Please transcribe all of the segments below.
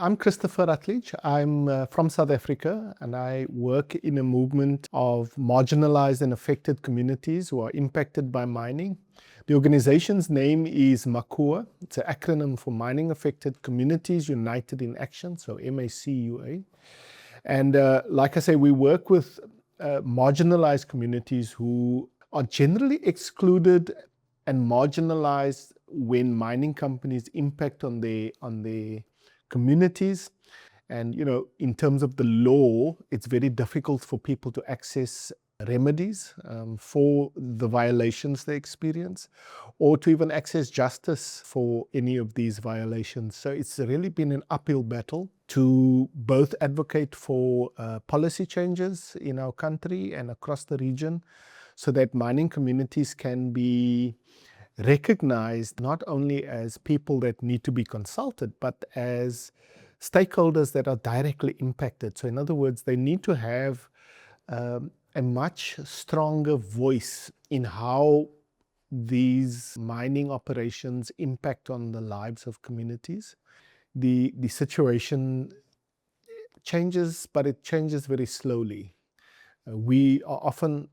I'm Christopher Rutledge. I'm from South Africa, and I work in a movement of marginalized and affected communities who are impacted by mining. The organization's name is MACUA. It's an acronym for Mining Affected Communities United in Action, so MACUA. And like I say, we work with marginalized communities who are generally excluded and marginalized when mining companies impact on their communities. And in terms of the law, it's very difficult for people to access remedies for the violations they experience, or to even access justice for any of these violations. So it's really been an uphill battle to both advocate for policy changes in our country and across the region, so that mining communities can be recognized not only as people that need to be consulted, but as stakeholders that are directly impacted. So in other words, they need to have a much stronger voice in how these mining operations impact on the lives of communities. The situation changes, but it changes very slowly. We are often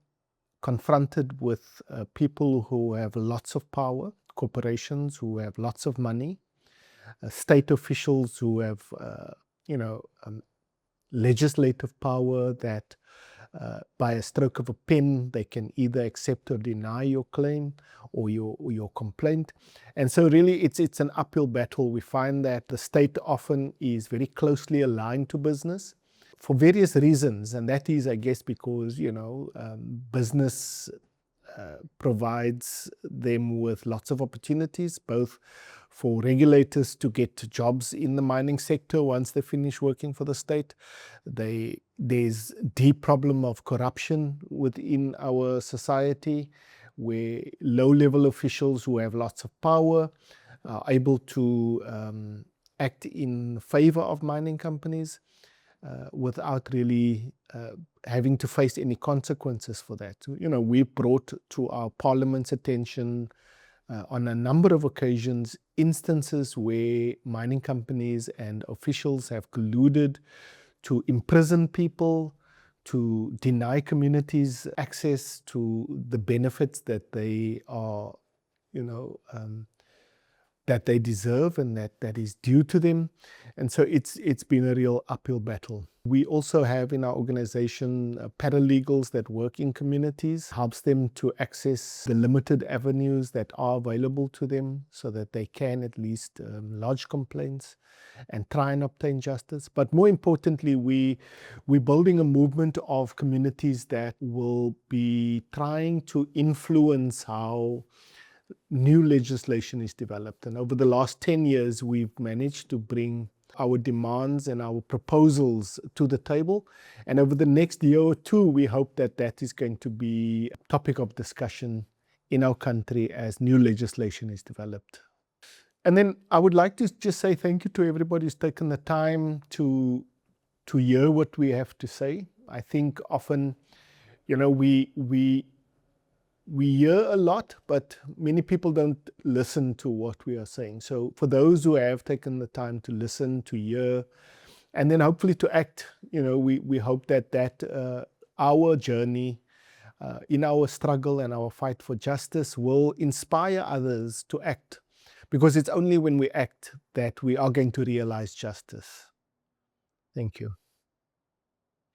confronted with people who have lots of power, corporations who have lots of money, state officials who have legislative power that by a stroke of a pen they can either accept or deny your claim or your complaint. And so really it's an uphill battle. We find that the state often is very closely aligned to business for various reasons, and that is, I guess, because business provides them with lots of opportunities, both for regulators to get jobs in the mining sector once they finish working for the state. There's deep problem of corruption within our society, where low-level officials who have lots of power are able to act in favor of mining companies without really having to face any consequences for that. We brought to our Parliament's attention on a number of occasions instances where mining companies and officials have colluded to imprison people, to deny communities access to the benefits that they are, that they deserve and that is due to them. And so it's been a real uphill battle. We also have in our organization paralegals that work in communities, helps them to access the limited avenues that are available to them so that they can at least lodge complaints and try and obtain justice. But more importantly, we're building a movement of communities that will be trying to influence how new legislation is developed. And over the last 10 years, we've managed to bring our demands and our proposals to the table. And over the next year or two, we hope that that is going to be a topic of discussion in our country as new legislation is developed. And then I would like to just say thank you to everybody who's taken the time to hear what we have to say. I think often, we hear a lot, but many people don't listen to what we are saying. So for those who have taken the time to listen, to hear, and then hopefully to act, we hope that our journey in our struggle and our fight for justice will inspire others to act, because it's only when we act that we are going to realize justice. Thank you.